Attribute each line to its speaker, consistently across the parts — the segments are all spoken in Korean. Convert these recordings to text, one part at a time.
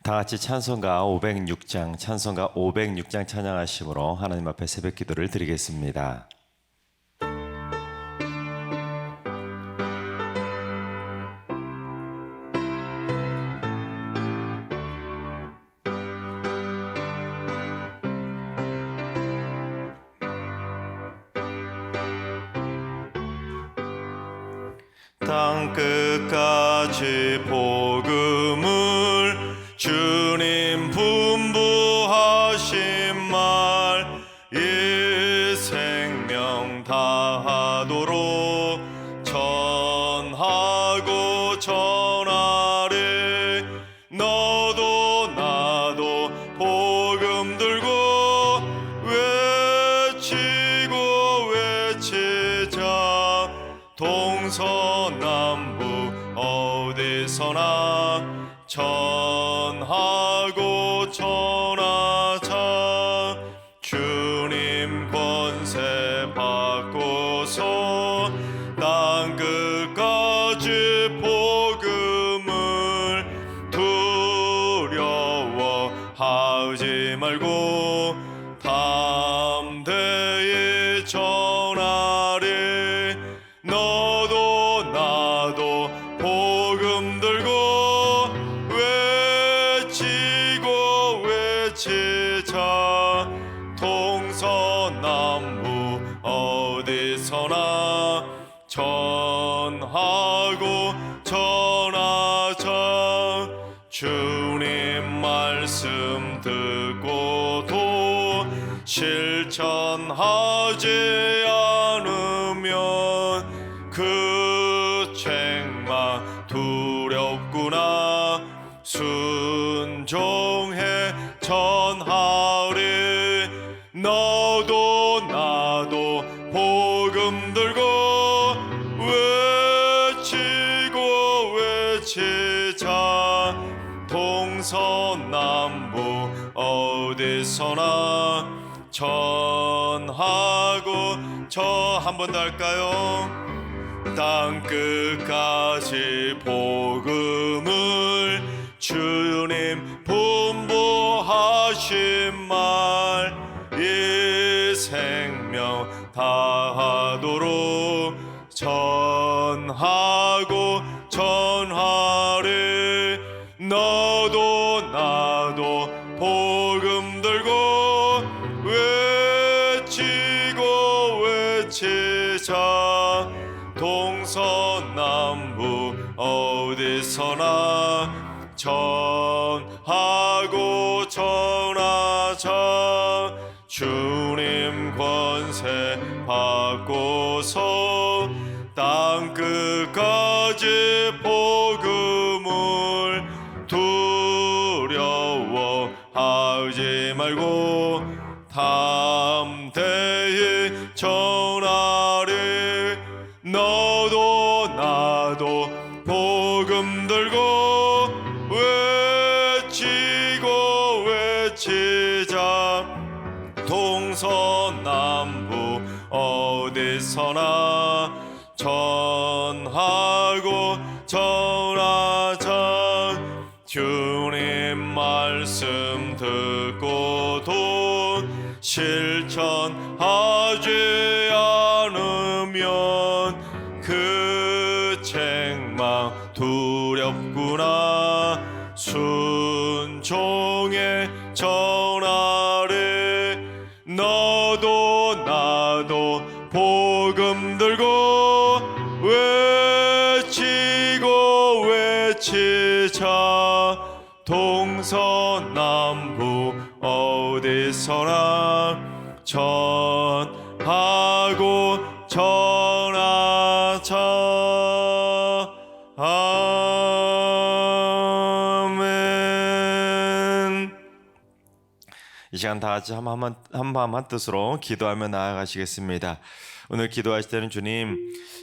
Speaker 1: 다 같이 찬송가 506장 찬양하심으로 하나님 앞에 새벽 기도를 드리겠습니다. 땅 끝까지 복음을 주님 분부하신 말 이 생명 다하도록 전하고 전하리. 너도 나도 복음 들고 외치고 외치자. 동서남북 어디서나 전하고 전하자. 주님 권세 받고서 땅 끝까지 복음을 두려워하지 말고 담대히 전하리. 너도 나도 복음 들고 외치고 외치자. 동서남북 어디서나 전하고 전하자. 주님 말씀 듣고도 실천하지 않으면 그 책망 두렵구나. 순종해 전하리. 너도 나도 복음 들고 외치고 외치자. 동서남북 어디서나 전하고 한 번 더 할까요? 땅 끝까지 복음을 주님 분부하신 말 이 생명 다하도록 전하고 전하리. 너도 나도 복음 들고 외치고 외치자. 동서남북 어디서나 전하고 전하자. 주님 권세 받고서 땅 끝까지 복음을 두려워하지 말고 담대히 전하리. 너도 나도 복음 들고 외치고 외치자. 동서남북 어디서나 전하고 전하자. 주님 말씀 듣고도 실천하지 않으면 그 책망 두렵구나. 순종해 전하리. 너도 나도 복음 들고 외치고 외치자. 동서남북 어디서나 전하고 전하자. 아멘. 이 시간 다 같이 한마음 뜻으로 기도하며 나아가시겠습니다. 오늘 기도하실 때는 주님,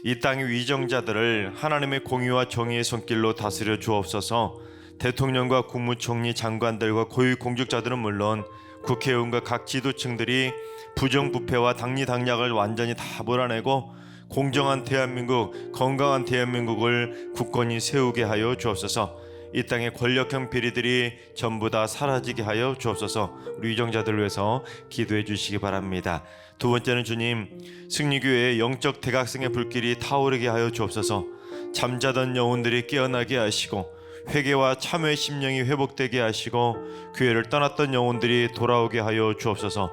Speaker 1: 이 땅의 위정자들을 하나님의 공의와 정의의 손길로 다스려 주옵소서. 대통령과 국무총리, 장관들과 고위공직자들은 물론 국회의원과 각 지도층들이 부정부패와 당리당략을 완전히 다 몰아내고 공정한 대한민국, 건강한 대한민국을 굳건히 세우게 하여 주옵소서. 이 땅의 권력형 비리들이 전부 다 사라지게 하여 주옵소서. 우리 위정자들을 위해서 기도해 주시기 바랍니다. 두 번째는 주님, 승리교회의 영적 대각성의 불길이 타오르게 하여 주옵소서. 잠자던 영혼들이 깨어나게 하시고 회개와 참회의 심령이 회복되게 하시고 교회를 떠났던 영혼들이 돌아오게 하여 주옵소서.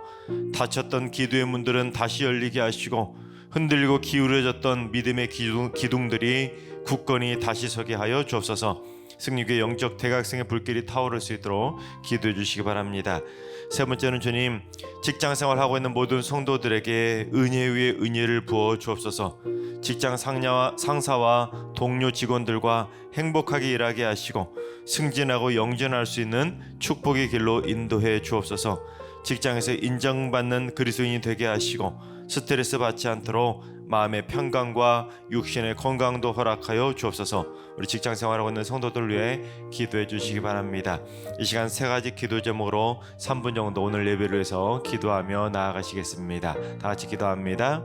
Speaker 1: 닫혔던 기도의 문들은 다시 열리게 하시고 흔들리고 기울어졌던 믿음의 기둥들이 굳건히 다시 서게 하여 주옵소서. 승리교회 영적 대각성의 불길이 타오를 수 있도록 기도해 주시기 바랍니다. 세 번째는 주님, 직장생활하고 있는 모든 성도들에게 은혜 위에 은혜를 부어 주옵소서. 직장 상사와 동료 직원들과 행복하게 일하게 하시고 승진하고 영전할 수 있는 축복의 길로 인도해 주옵소서. 직장에서 인정받는 그리스도인이 되게 하시고 스트레스 받지 않도록 마음의 평강과 육신의 건강도 허락하여 주옵소서. 우리 직장 생활하고 있는 성도들 위해 기도해 주시기 바랍니다. 이 시간 세 가지 기도 제목으로 3분 정도 오늘 예배를 위해서 기도하며 나아가시겠습니다. 다 같이 기도합니다.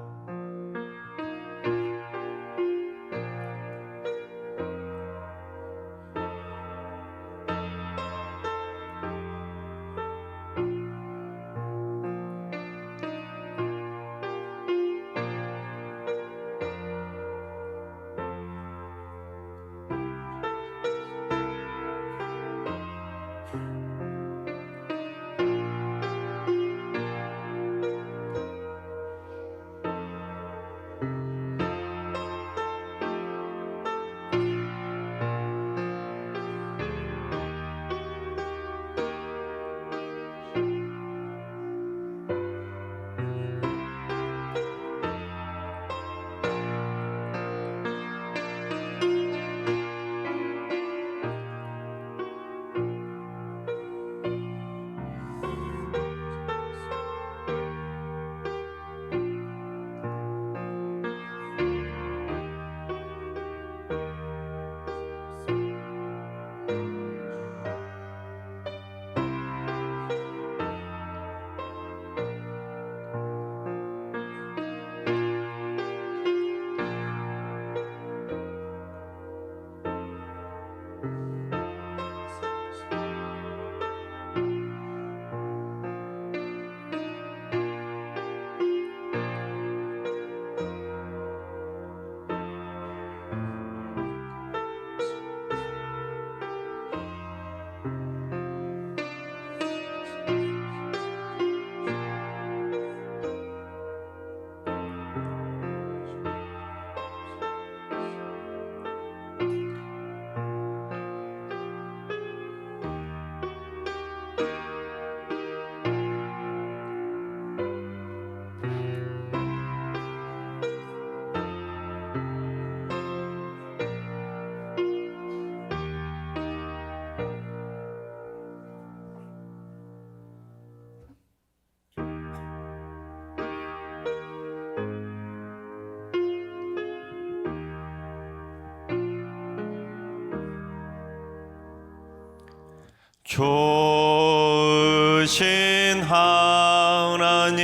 Speaker 1: 좋으신 하나님,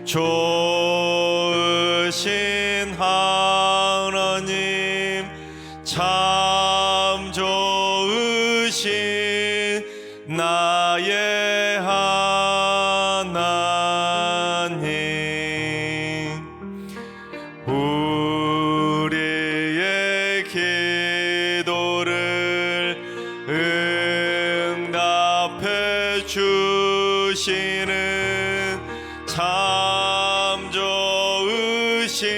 Speaker 1: 좋으신 하나님, 참 좋으신 나의 하나님, 우리의 기도를 응답해 주시는 참 좋으신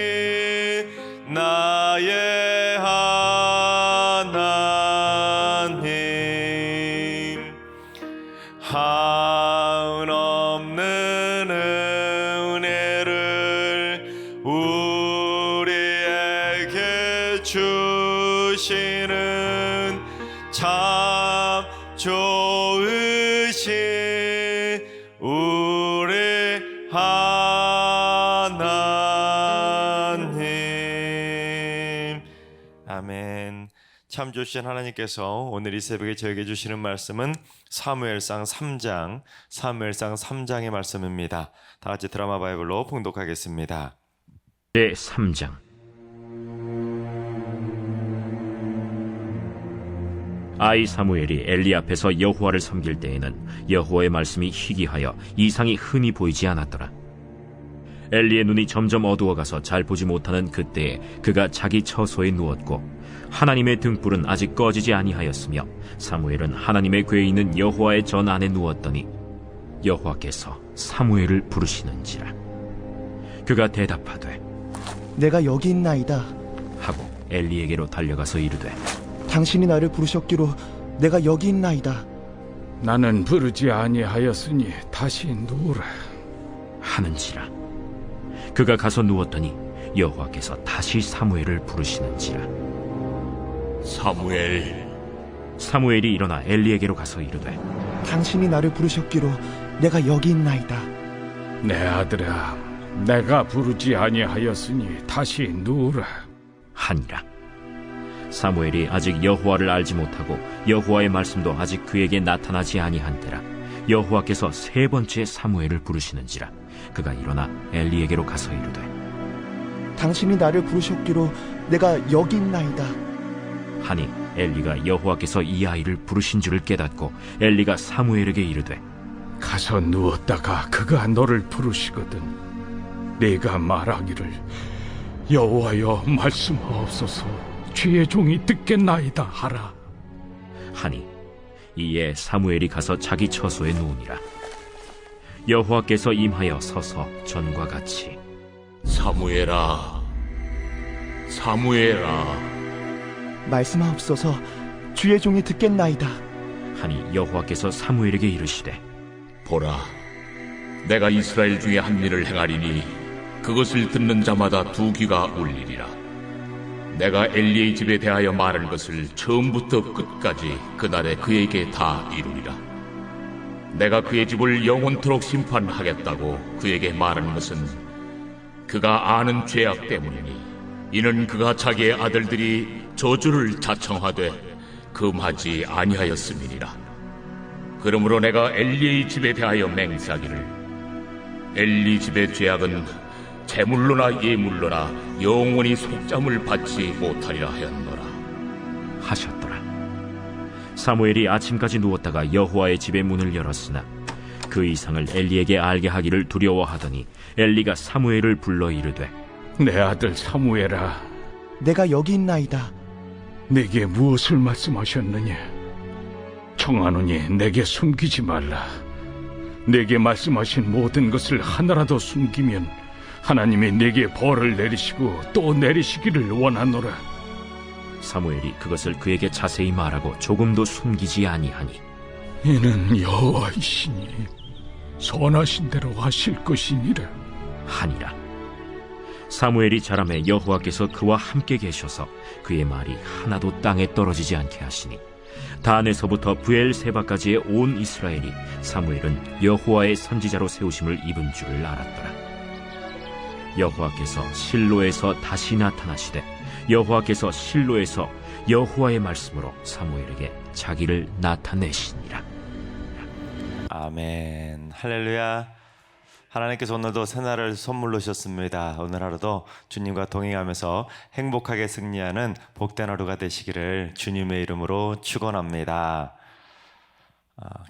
Speaker 1: 나의 하나님, 한없는 은혜를 우리에게 주시는 참 좋으신 우리 하나님. 아멘. 참 좋으신 하나님께서 오늘 이 새벽에 저에게 주시는 말씀은 사무엘상 3장의 말씀입니다. 다 같이 드라마 바이블로 봉독하겠습니다.
Speaker 2: 제 3장. 아이 사무엘이 엘리 앞에서 여호와를 섬길 때에는 여호와의 말씀이 희귀하여 이상이 흔히 보이지 않았더라. 엘리의 눈이 점점 어두워가서 잘 보지 못하는 그때에 그가 자기 처소에 누웠고 하나님의 등불은 아직 꺼지지 아니하였으며 사무엘은 하나님의 궤에 있는 여호와의 전 안에 누웠더니 여호와께서 사무엘을 부르시는지라. 그가 대답하되
Speaker 3: 내가 여기 있나이다.
Speaker 2: 하고 엘리에게로 달려가서 이르되
Speaker 3: 당신이 나를 부르셨기로 내가 여기 있나이다.
Speaker 4: 나는 부르지 아니하였으니 다시 누우라.
Speaker 2: 하는지라. 그가 가서 누웠더니 여호와께서 다시 사무엘을 부르시는지라.
Speaker 5: 사무엘.
Speaker 2: 사무엘이 일어나 엘리에게로 가서 이르되
Speaker 3: 당신이 나를 부르셨기로 내가 여기 있나이다.
Speaker 4: 내 아들아, 내가 부르지 아니하였으니 다시 누우라.
Speaker 2: 하니라. 사무엘이 아직 여호와를 알지 못하고 여호와의 말씀도 아직 그에게 나타나지 아니한 때라 여호와께서 세 번째 사무엘을 부르시는지라. 그가 일어나 엘리에게로 가서 이르되
Speaker 3: 당신이 나를 부르셨기로 내가 여기 있나이다.
Speaker 2: 하니 엘리가 여호와께서 이 아이를 부르신 줄을 깨닫고 엘리가 사무엘에게 이르되
Speaker 4: 가서 누웠다가 그가 너를 부르시거든 네가 말하기를 여호와여 말씀하옵소서 주의 종이 듣겠나이다 하라.
Speaker 2: 하니 이에 사무엘이 가서 자기 처소에 누우니라. 여호와께서 임하여 서서 전과 같이
Speaker 5: 사무엘아, 사무엘아.
Speaker 3: 말씀하옵소서 주의 종이 듣겠나이다.
Speaker 2: 하니 여호와께서 사무엘에게 이르시되
Speaker 5: 보라, 내가 이스라엘 중에 한 일을 행하리니 그것을 듣는 자마다 두 귀가 울리리라. 내가 엘리의 집에 대하여 말한 것을 처음부터 끝까지 그날에 그에게 다 이루리라. 내가 그의 집을 영원토록 심판하겠다고 그에게 말한 것은 그가 아는 죄악 때문이니 이는 그가 자기의 아들들이 저주를 자청하되 금하지 아니하였음이니라. 그러므로 내가 엘리의 집에 대하여 맹세하기를 엘리 집의 죄악은 제물로나 예물로나 영원히 속잠을 받지 못하리라 하였노라.
Speaker 2: 하셨더라. 사무엘이 아침까지 누웠다가 여호와의 집의 문을 열었으나 그 이상을 엘리에게 알게 하기를 두려워하더니 엘리가 사무엘을 불러 이르되
Speaker 4: 내 아들 사무엘아,
Speaker 3: 내가 여기 있나이다.
Speaker 4: 내게 무엇을 말씀하셨느냐? 청하노니 내게 숨기지 말라. 내게 말씀하신 모든 것을 하나라도 숨기면 하나님이 내게 벌을 내리시고 또 내리시기를 원하노라.
Speaker 2: 사무엘이 그것을 그에게 자세히 말하고 조금도 숨기지 아니하니
Speaker 4: 이는 여호와이시니 선하신 대로 하실 것이니라
Speaker 2: 하니라. 사무엘이 자라매 여호와께서 그와 함께 계셔서 그의 말이 하나도 땅에 떨어지지 않게 하시니 단에서부터 브엘세바까지의 온 이스라엘이 사무엘은 여호와의 선지자로 세우심을 입은 줄을 알았더라. 여호와께서 실로에서 다시 나타나시되 여호와께서 실로에서 여호와의 말씀으로 사무엘에게 자기를 나타내시니라.
Speaker 1: 아멘. 할렐루야. 하나님께서 오늘도 새날을 선물로 주셨습니다. 오늘 하루도 주님과 동행하면서 행복하게 승리하는 복된 하루가 되시기를 주님의 이름으로 축원합니다.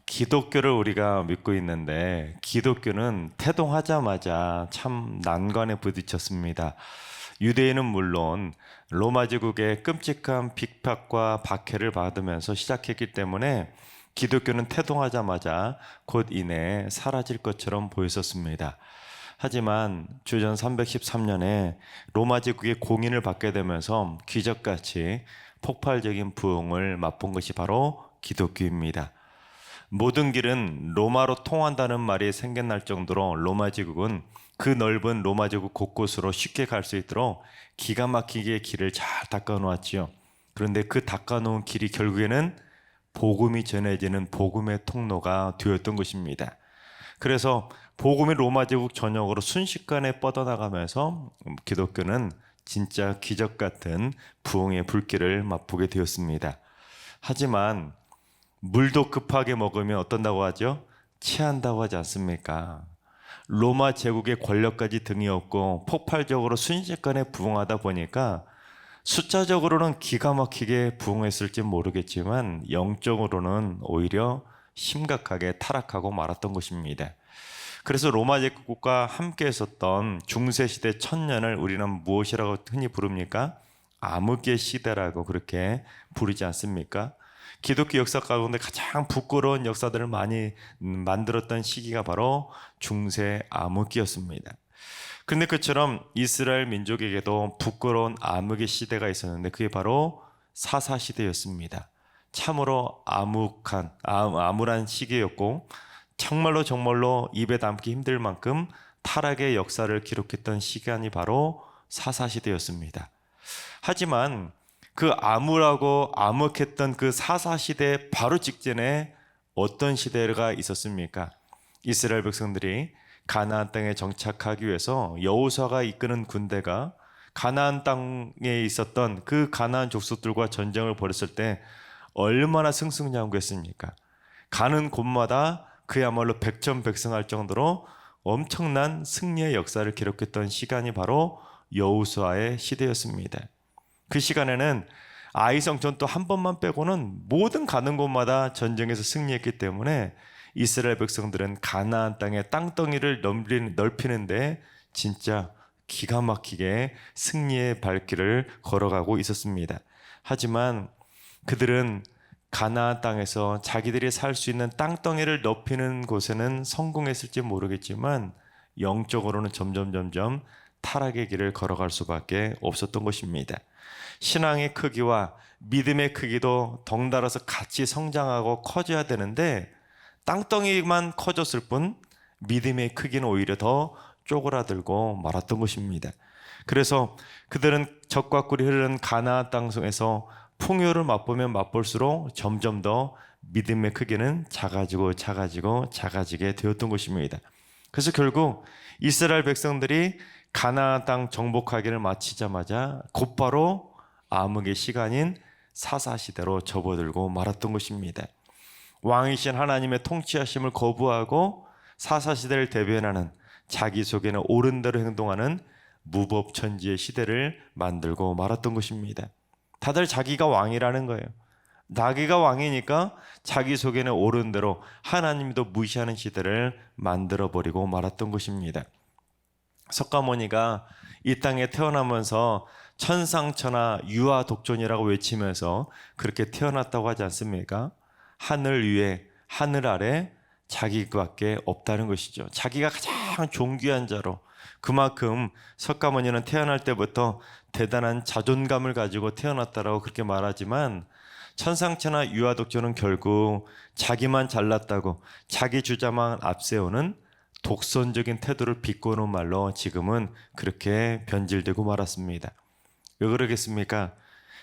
Speaker 1: 기독교를 우리가 믿고 있는데 기독교는 태동하자마자 참 난관에 부딪혔습니다. 유대인은 물론 로마 제국의 끔찍한 핍박과 박해를 받으면서 시작했기 때문에 기독교는 태동하자마자 곧 이내 사라질 것처럼 보였었습니다. 하지만 주전 313년에 로마 제국의 공인을 받게 되면서 기적같이 폭발적인 부흥을 맛본 것이 바로 기독교입니다. 모든 길은 로마로 통한다는 말이 생겨날 정도로 로마 제국은 그 넓은 로마 제국 곳곳으로 쉽게 갈 수 있도록 기가 막히게 길을 잘 닦아 놓았지요. 그런데 그 닦아 놓은 길이 결국에는 복음이 전해지는 복음의 통로가 되었던 것입니다. 그래서 복음이 로마 제국 전역으로 순식간에 뻗어나가면서 기독교는 진짜 기적 같은 부흥의 불길을 맛보게 되었습니다. 하지만 물도 급하게 먹으면 어떤다고 하죠? 체한다고 하지 않습니까? 로마 제국의 권력까지 등이 없고 폭발적으로 순식간에 부흥하다 보니까 숫자적으로는 기가 막히게 부흥했을지 모르겠지만 영적으로는 오히려 심각하게 타락하고 말았던 것입니다. 그래서 로마 제국과 함께 있었던 중세시대 천년을 우리는 무엇이라고 흔히 부릅니까? 암흑의 시대라고 그렇게 부르지 않습니까? 기독교 역사 가운데 가장 부끄러운 역사들을 많이 만들었던 시기가 바로 중세 암흑기였습니다. 그런데 그처럼 이스라엘 민족에게도 부끄러운 암흑의 시대가 있었는데 그게 바로 사사시대였습니다. 참으로 암울한 시기였고 정말로 입에 담기 힘들 만큼 타락의 역사를 기록했던 시간이 바로 사사시대였습니다. 하지만 그 암울하고 암흑했던 그 사사시대 바로 직전에 어떤 시대가 있었습니까? 이스라엘 백성들이 가나안 땅에 정착하기 위해서 여호수아가 이끄는 군대가 가나안 땅에 있었던 그 가나안 족속들과 전쟁을 벌였을 때 얼마나 승승장구했습니까? 가는 곳마다 그야말로 백전백승할 정도로 엄청난 승리의 역사를 기록했던 시간이 바로 여호수아의 시대였습니다. 그 시간에는 아이성 전투 한 번만 빼고는 모든 가는 곳마다 전쟁에서 승리했기 때문에 이스라엘 백성들은 가나안 땅의 땅덩이를 넓히는데 진짜 기가 막히게 승리의 발길을 걸어가고 있었습니다. 하지만 그들은 가나안 땅에서 자기들이 살 수 있는 땅덩이를 넓히는 곳에는 성공했을지 모르겠지만 영적으로는 점점 타락의 길을 걸어갈 수밖에 없었던 것입니다. 신앙의 크기와 믿음의 크기도 덩달아서 같이 성장하고 커져야 되는데 땅덩이만 커졌을 뿐 믿음의 크기는 오히려 더 쪼그라들고 말았던 것입니다. 그래서 그들은 적과 꿀이 흐르는 가나안 땅에서 풍요를 맛보면 맛볼수록 점점 더 믿음의 크기는 작아지게 되었던 것입니다. 그래서 결국 이스라엘 백성들이 가나안 땅 정복하기를 마치자마자 곧바로 암흑의 시간인 사사시대로 접어들고 말았던 것입니다. 왕이신 하나님의 통치하심을 거부하고 사사시대를 대변하는 자기 속에는 옳은 대로 행동하는 무법천지의 시대를 만들고 말았던 것입니다. 다들 자기가 왕이라는 거예요. 자기가 왕이니까 자기 속에는 옳은 대로 하나님도 무시하는 시대를 만들어버리고 말았던 것입니다. 석가모니가 이 땅에 태어나면서 천상천하 유아독존이라고 외치면서 그렇게 태어났다고 하지 않습니까? 하늘 위에 하늘 아래 자기밖에 없다는 것이죠. 자기가 가장 존귀한 자로, 그만큼 석가모니는 태어날 때부터 대단한 자존감을 가지고 태어났다라고 그렇게 말하지만 천상천하 유아독존은 결국 자기만 잘났다고 자기 주장만 앞세우는 독선적인 태도를 비꼬는 말로 지금은 그렇게 변질되고 말았습니다. 왜 그러겠습니까?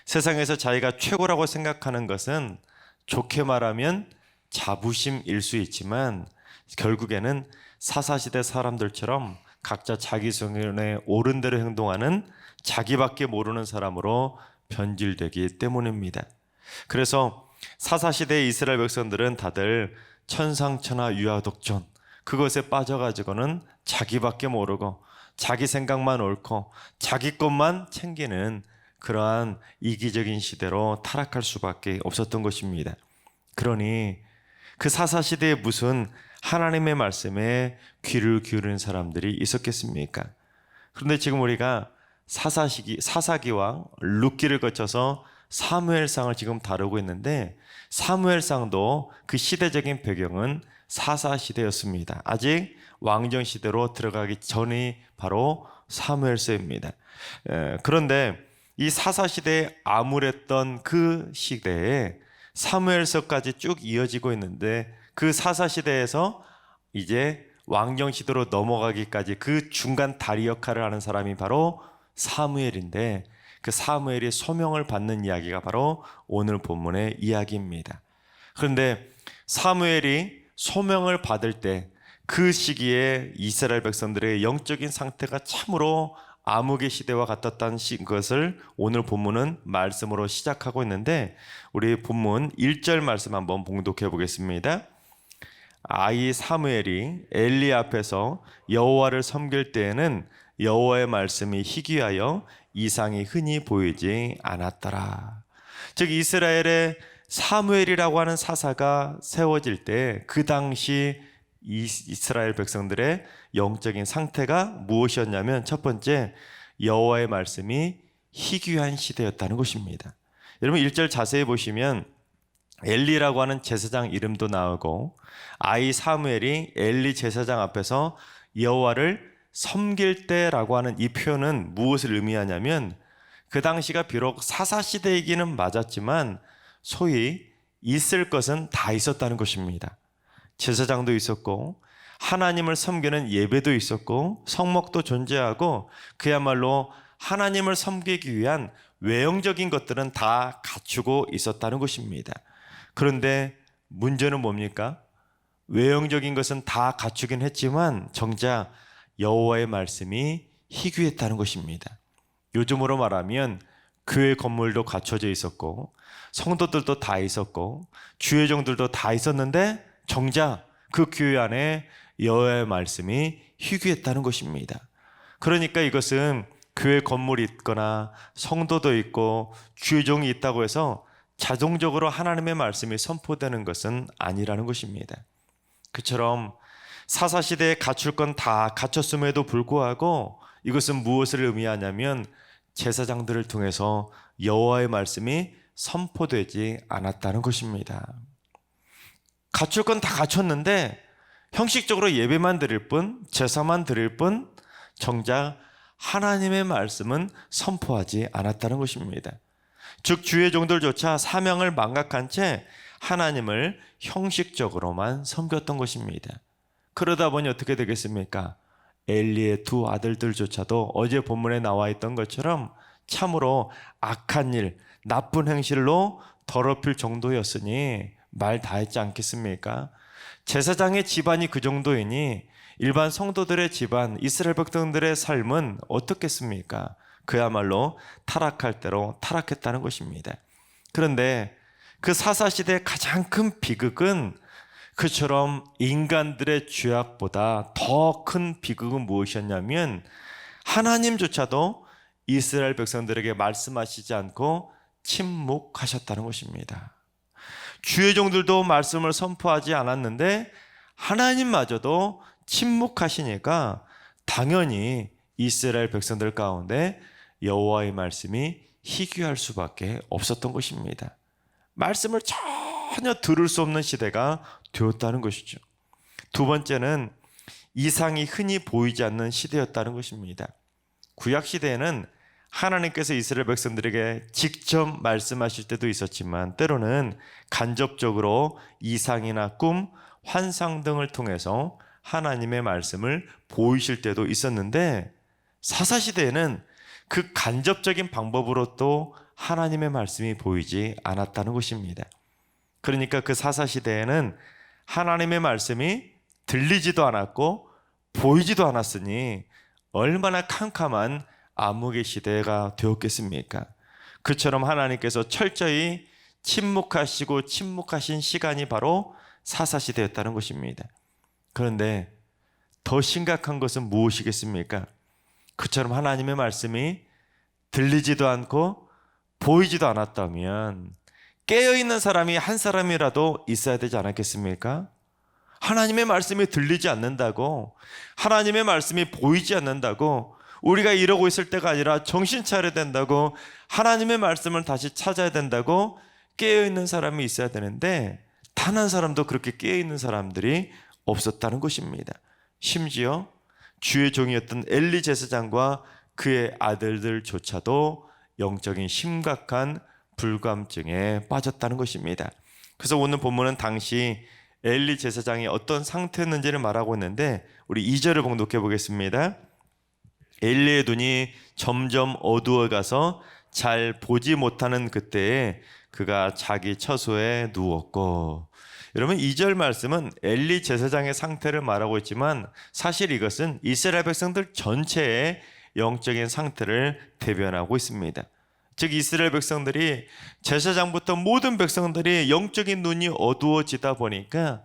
Speaker 1: 세상에서 자기가 최고라고 생각하는 것은 좋게 말하면 자부심일 수 있지만 결국에는 사사시대 사람들처럼 각자 자기 성현에 옳은 대로 행동하는 자기밖에 모르는 사람으로 변질되기 때문입니다. 그래서 사사시대의 이스라엘 백성들은 다들 천상천하 유아독존, 그것에 빠져가지고는 자기밖에 모르고 자기 생각만 옳고 자기 것만 챙기는 그러한 이기적인 시대로 타락할 수밖에 없었던 것입니다. 그러니 그 사사시대에 무슨 하나님의 말씀에 귀를 기울이는 사람들이 있었겠습니까? 그런데 지금 우리가 사사기와 룻기를 거쳐서 사무엘상을 지금 다루고 있는데 사무엘상도 그 시대적인 배경은 사사시대였습니다. 아직 왕정시대로 들어가기 전이 바로 사무엘서입니다. 그런데 이 사사시대에 암울했던 그 시대에 사무엘서까지 쭉 이어지고 있는데 그 사사시대에서 이제 왕정시대로 넘어가기까지 그 중간 다리 역할을 하는 사람이 바로 사무엘인데 그 사무엘이 소명을 받는 이야기가 바로 오늘 본문의 이야기입니다. 그런데 사무엘이 소명을 받을 때 그 시기에 이스라엘 백성들의 영적인 상태가 참으로 암흑의 시대와 같았다는 것을 오늘 본문은 말씀으로 시작하고 있는데 우리 본문 1절 말씀 한번 봉독해 보겠습니다. 아이 사무엘이 엘리 앞에서 여호와를 섬길 때에는 여호와의 말씀이 희귀하여 이상이 흔히 보이지 않았더라. 즉 이스라엘의 사무엘이라고 하는 사사가 세워질 때 그 당시 이스라엘 백성들의 영적인 상태가 무엇이었냐면 첫 번째, 여호와의 말씀이 희귀한 시대였다는 것입니다. 여러분 1절 자세히 보시면 엘리라고 하는 제사장 이름도 나오고 아이 사무엘이 엘리 제사장 앞에서 여호와를 섬길 때라고 하는 이 표현은 무엇을 의미하냐면 그 당시가 비록 사사시대이기는 맞았지만 소위 있을 것은 다 있었다는 것입니다. 제사장도 있었고 하나님을 섬기는 예배도 있었고 성목도 존재하고 그야말로 하나님을 섬기기 위한 외형적인 것들은 다 갖추고 있었다는 것입니다. 그런데 문제는 뭡니까? 외형적인 것은 다 갖추긴 했지만 정작 여호와의 말씀이 희귀했다는 것입니다. 요즘으로 말하면 교회 건물도 갖춰져 있었고 성도들도 다 있었고 주회종들도 다 있었는데 정작 그 교회 안에 여호와의 말씀이 희귀했다는 것입니다. 그러니까 이것은 교회 건물이 있거나 성도도 있고 주회종이 있다고 해서 자동적으로 하나님의 말씀이 선포되는 것은 아니라는 것입니다. 그처럼 사사시대에 갖출 건 다 갖췄음에도 불구하고 이것은 무엇을 의미하냐면 제사장들을 통해서 여호와의 말씀이 선포되지 않았다는 것입니다. 갖출 건 다 갖췄는데 형식적으로 예배만 드릴 뿐, 제사만 드릴 뿐 정작 하나님의 말씀은 선포하지 않았다는 것입니다. 즉 주의 종들조차 사명을 망각한 채 하나님을 형식적으로만 섬겼던 것입니다. 그러다 보니 어떻게 되겠습니까? 엘리의 두 아들들조차도 어제 본문에 나와 있던 것처럼 참으로 악한 일, 나쁜 행실로 더럽힐 정도였으니 말 다 했지 않겠습니까? 제사장의 집안이 그 정도이니 일반 성도들의 집안, 이스라엘 백성들의 삶은 어떻겠습니까? 그야말로 타락할 대로 타락했다는 것입니다. 그런데 그 사사시대의 가장 큰 비극은 그처럼 인간들의 죄악보다 더 큰 비극은 무엇이었냐면 하나님조차도 이스라엘 백성들에게 말씀하시지 않고 침묵하셨다는 것입니다. 주의 종들도 말씀을 선포하지 않았는데 하나님마저도 침묵하시니까 당연히 이스라엘 백성들 가운데 여호와의 말씀이 희귀할 수밖에 없었던 것입니다. 말씀을 전혀 들을 수 없는 시대가 되었다는 것이죠. 두 번째는 이상이 흔히 보이지 않는 시대였다는 것입니다. 구약 시대에는 하나님께서 이스라엘 백성들에게 직접 말씀하실 때도 있었지만 때로는 간접적으로 이상이나 꿈, 환상 등을 통해서 하나님의 말씀을 보이실 때도 있었는데 사사시대에는 그 간접적인 방법으로 또 하나님의 말씀이 보이지 않았다는 것입니다. 그러니까 그 사사시대에는 하나님의 말씀이 들리지도 않았고 보이지도 않았으니 얼마나 캄캄한 암흑의 시대가 되었겠습니까? 그처럼 하나님께서 철저히 침묵하신 시간이 바로 사사시대였다는 것입니다. 그런데 더 심각한 것은 무엇이겠습니까? 그처럼 하나님의 말씀이 들리지도 않고 보이지도 않았다면 깨어있는 사람이 한 사람이라도 있어야 되지 않았겠습니까? 하나님의 말씀이 들리지 않는다고, 하나님의 말씀이 보이지 않는다고, 우리가 이러고 있을 때가 아니라 정신 차려야 된다고, 하나님의 말씀을 다시 찾아야 된다고 깨어있는 사람이 있어야 되는데 단 한 사람도 그렇게 깨어있는 사람들이 없었다는 것입니다. 심지어 주의 종이었던 엘리 제사장과 그의 아들들조차도 영적인 심각한 불감증에 빠졌다는 것입니다. 그래서 오늘 본문은 당시 엘리 제사장이 어떤 상태였는지를 말하고 있는데 우리 2절을 봉독해 보겠습니다. 엘리의 눈이 점점 어두워가서 잘 보지 못하는 그때에 그가 자기 처소에 누웠고. 여러분 2절 말씀은 엘리 제사장의 상태를 말하고 있지만 사실 이것은 이스라엘 백성들 전체의 영적인 상태를 대변하고 있습니다. 즉 이스라엘 백성들이 제사장부터 모든 백성들이 영적인 눈이 어두워지다 보니까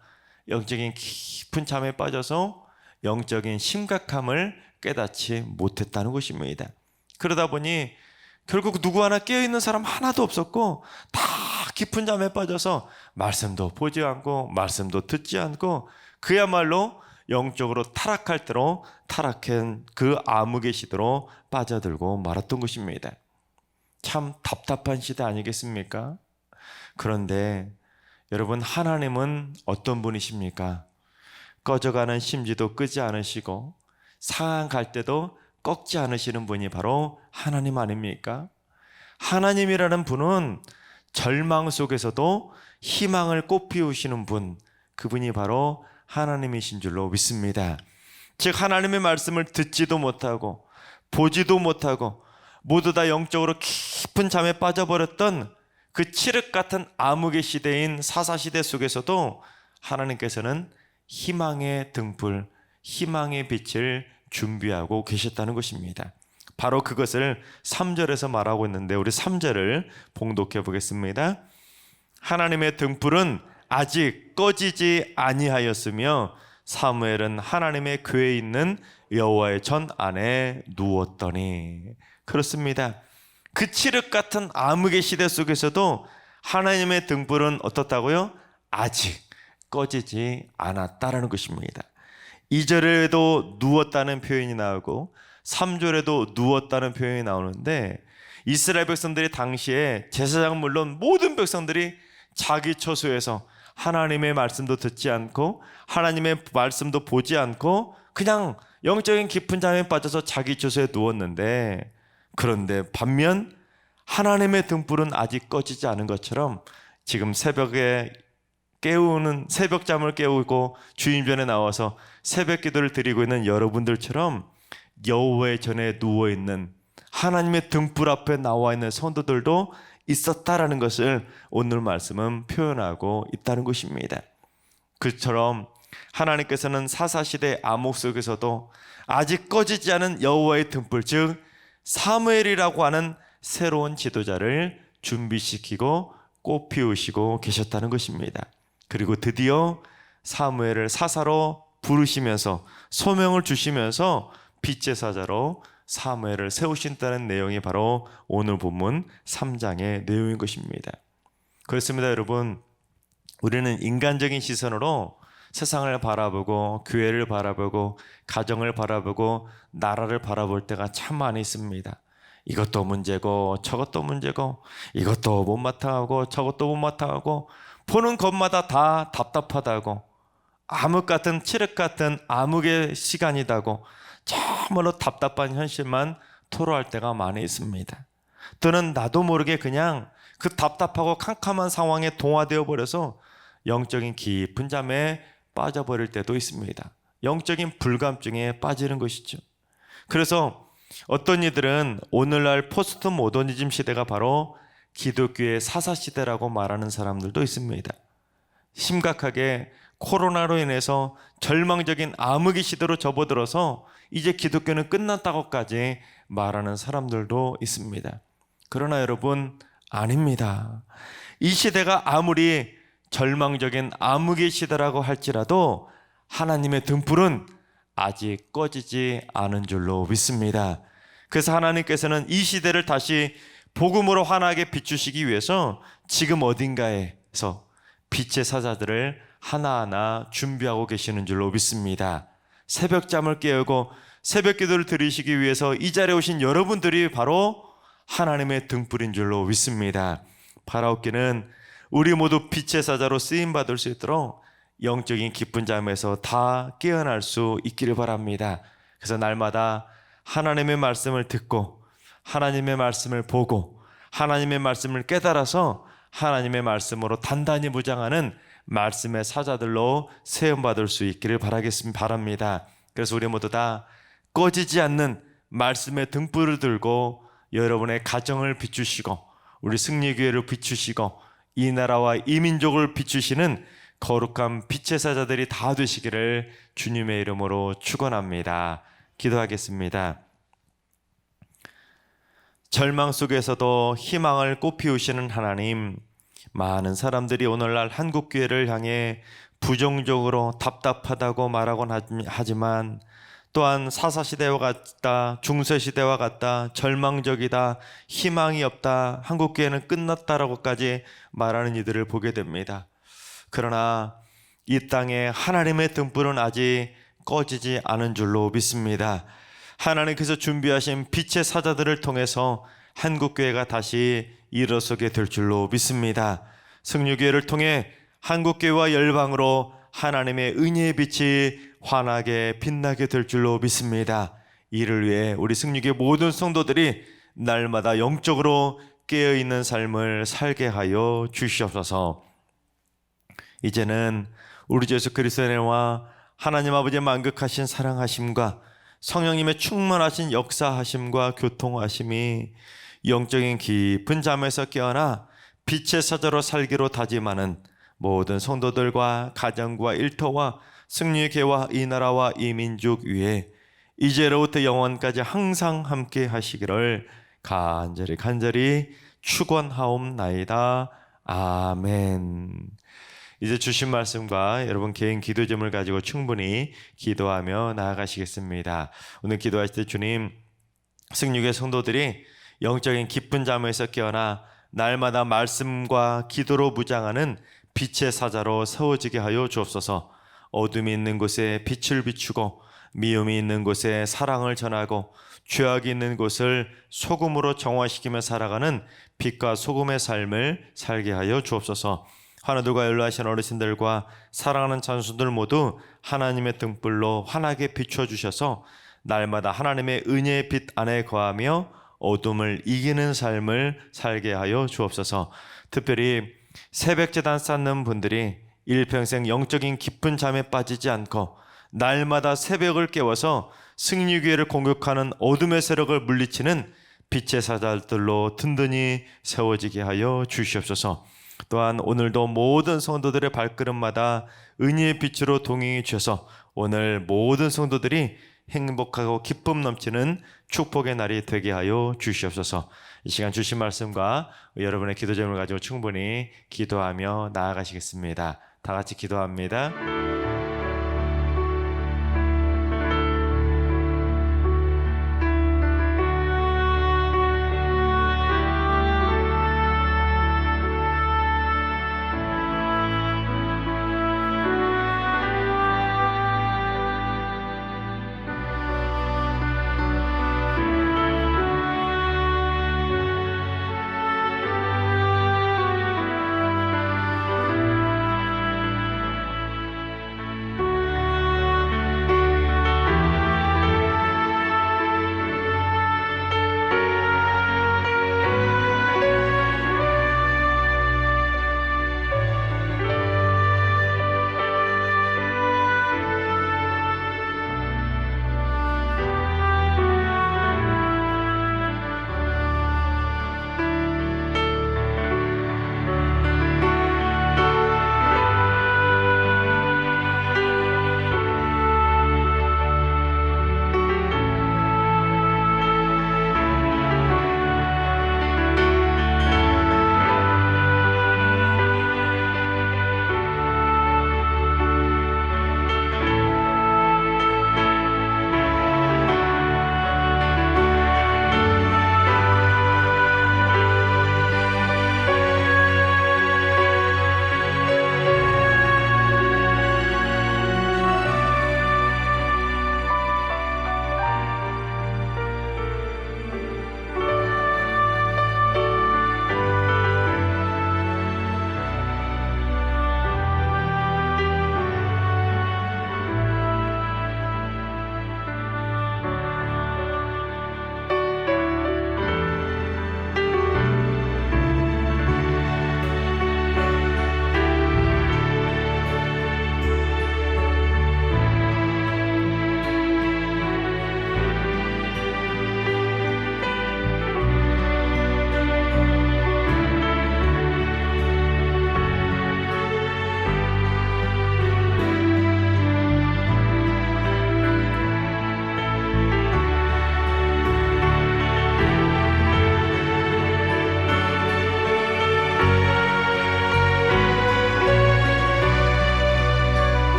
Speaker 1: 영적인 깊은 잠에 빠져서 영적인 심각함을 깨닫지 못했다는 것입니다. 그러다 보니 결국 누구 하나 깨어있는 사람 하나도 없었고 다 깊은 잠에 빠져서 말씀도 보지 않고 말씀도 듣지 않고 그야말로 영적으로 타락할 대로 타락한 그 암흑의 시대로 빠져들고 말았던 것입니다. 참 답답한 시대 아니겠습니까? 그런데 여러분, 하나님은 어떤 분이십니까? 꺼져가는 심지도 끄지 않으시고 상한 갈 때도 꺾지 않으시는 분이 바로 하나님 아닙니까? 하나님이라는 분은 절망 속에서도 희망을 꽃피우시는 분, 그분이 바로 하나님이신 줄로 믿습니다. 즉 하나님의 말씀을 듣지도 못하고 보지도 못하고 모두 다 영적으로 깊은 잠에 빠져버렸던 그 칠흑 같은 암흑의 시대인 사사시대 속에서도 하나님께서는 희망의 등불, 희망의 빛을 준비하고 계셨다는 것입니다. 바로 그것을 3절에서 말하고 있는데 우리 3절을 봉독해 보겠습니다. 하나님의 등불은 아직 꺼지지 아니하였으며 사무엘은 하나님의 궤에 있는 여호와의 전 안에 누웠더니. 그렇습니다. 그 칠흑 같은 암흑의 시대 속에서도 하나님의 등불은 어떻다고요? 아직 꺼지지 않았다라는 것입니다. 2절에도 누웠다는 표현이 나오고 3절에도 누웠다는 표현이 나오는데 이스라엘 백성들이 당시에 제사장은 물론 모든 백성들이 자기 처소에서 하나님의 말씀도 듣지 않고 하나님의 말씀도 보지 않고 그냥 영적인 깊은 잠에 빠져서 자기 처소에 누웠는데, 그런데 반면 하나님의 등불은 아직 꺼지지 않은 것처럼 지금 새벽에 깨우는 새벽잠을 깨우고 주님 전에 나와서 새벽 기도를 드리고 있는 여러분들처럼 여호와의 전에 누워 있는 하나님의 등불 앞에 나와 있는 성도들도 있었다라는 것을 오늘 말씀은 표현하고 있다는 것입니다. 그처럼 하나님께서는 사사시대 암흑 속에서도 아직 꺼지지 않은 여호와의 등불, 즉 사무엘이라고 하는 새로운 지도자를 준비시키고 꽃피우시고 계셨다는 것입니다. 그리고 드디어 사무엘을 사사로 부르시면서 소명을 주시면서 빛의 사자로 사무엘을 세우신다는 내용이 바로 오늘 본문 3장의 내용인 것입니다. 그렇습니다. 여러분, 우리는 인간적인 시선으로 세상을 바라보고 교회를 바라보고 가정을 바라보고 나라를 바라볼 때가 참 많이 있습니다. 이것도 문제고 저것도 문제고 이것도 못마땅하고 저것도 못마땅하고 보는 것마다 다 답답하다고, 암흑 같은 칠흑 같은 암흑의 시간이다고 참으로 답답한 현실만 토로할 때가 많이 있습니다. 또는 나도 모르게 그냥 그 답답하고 캄캄한 상황에 동화되어 버려서 영적인 깊은 잠에 빠져버릴 때도 있습니다. 영적인 불감증에 빠지는 것이죠. 그래서 어떤 이들은 오늘날 포스트 모더니즘 시대가 바로 기독교의 사사시대라고 말하는 사람들도 있습니다. 심각하게 코로나로 인해서 절망적인 암흑의 시대로 접어들어서 이제 기독교는 끝났다고까지 말하는 사람들도 있습니다. 그러나 여러분, 아닙니다. 이 시대가 아무리 절망적인 암흑의 시대라고 할지라도 하나님의 등불은 아직 꺼지지 않은 줄로 믿습니다. 그래서 하나님께서는 이 시대를 다시 복음으로 환하게 비추시기 위해서 지금 어딘가에서 빛의 사자들을 하나하나 준비하고 계시는 줄로 믿습니다. 새벽잠을 깨우고 새벽 기도를 드리시기 위해서 이 자리에 오신 여러분들이 바로 하나님의 등불인 줄로 믿습니다. 바라옵기는 우리 모두 빛의 사자로 쓰임받을 수 있도록 영적인 깊은 잠에서 다 깨어날 수 있기를 바랍니다. 그래서 날마다 하나님의 말씀을 듣고 하나님의 말씀을 보고 하나님의 말씀을 깨달아서 하나님의 말씀으로 단단히 무장하는 말씀의 사자들로 세움받을 수 있기를 바랍니다. 그래서 우리 모두 다 꺼지지 않는 말씀의 등불을 들고 여러분의 가정을 비추시고 우리 승리교회를 비추시고 이 나라와 이 민족을 비추시는 거룩한 빛의 사자들이 다 되시기를 주님의 이름으로 축원합니다. 기도하겠습니다. 절망 속에서도 희망을 꽃피우시는 하나님, 많은 사람들이 오늘날 한국교회를 향해 부정적으로 답답하다고 말하곤 하지만 또한 사사시대와 같다, 중세시대와 같다, 절망적이다, 희망이 없다, 한국교회는 끝났다라고까지 말하는 이들을 보게 됩니다. 그러나 이 땅에 하나님의 등불은 아직 꺼지지 않은 줄로 믿습니다. 하나님께서 준비하신 빛의 사자들을 통해서 한국교회가 다시 일어서게 될 줄로 믿습니다. 승리교회를 통해 한국교회와 열방으로 하나님의 은혜의 빛이 환하게 빛나게 될 줄로 믿습니다. 이를 위해 우리 승리교회 모든 성도들이 날마다 영적으로 깨어있는 삶을 살게 하여 주시옵소서. 이제는 우리 주 예수 그리스도의 은혜와 하나님 아버지의 만극하신 사랑하심과 성령님의 충만하신 역사하심과 교통하심이 영적인 깊은 잠에서 깨어나 빛의 사자로 살기로 다짐하는 모든 성도들과 가정과 일터와 승리교회와 이 나라와 이 민족 위에 이제로부터 영원까지 항상 함께 하시기를 간절히 축원하옵나이다. 아멘. 이제 주신 말씀과 여러분 개인 기도 제목을 가지고 충분히 기도하며 나아가시겠습니다. 오늘 기도하실 때 주님, 승리교회 성도들이 영적인 깊은 잠에서 깨어나 날마다 말씀과 기도로 무장하는 빛의 사자로 세워지게 하여 주옵소서. 어둠이 있는 곳에 빛을 비추고 미움이 있는 곳에 사랑을 전하고 죄악이 있는 곳을 소금으로 정화시키며 살아가는 빛과 소금의 삶을 살게 하여 주옵소서. 환우들과 연로하신 어르신들과 사랑하는 장수들 모두 하나님의 등불로 환하게 비춰주셔서 날마다 하나님의 은혜의 빛 안에 거하며 어둠을 이기는 삶을 살게 하여 주옵소서. 특별히 새벽제단 쌓는 분들이 일평생 영적인 깊은 잠에 빠지지 않고 날마다 새벽을 깨워서 승리교회를 공격하는 어둠의 세력을 물리치는 빛의 사자들로 든든히 세워지게 하여 주시옵소서. 또한 오늘도 모든 성도들의 발걸음마다 은혜의 빛으로 동행해 주셔서 오늘 모든 성도들이 행복하고 기쁨 넘치는 축복의 날이 되게 하여 주시옵소서. 이 시간 주신 말씀과 여러분의 기도 제목을 가지고 충분히 기도하며 나아가시겠습니다. 다 같이 기도합니다.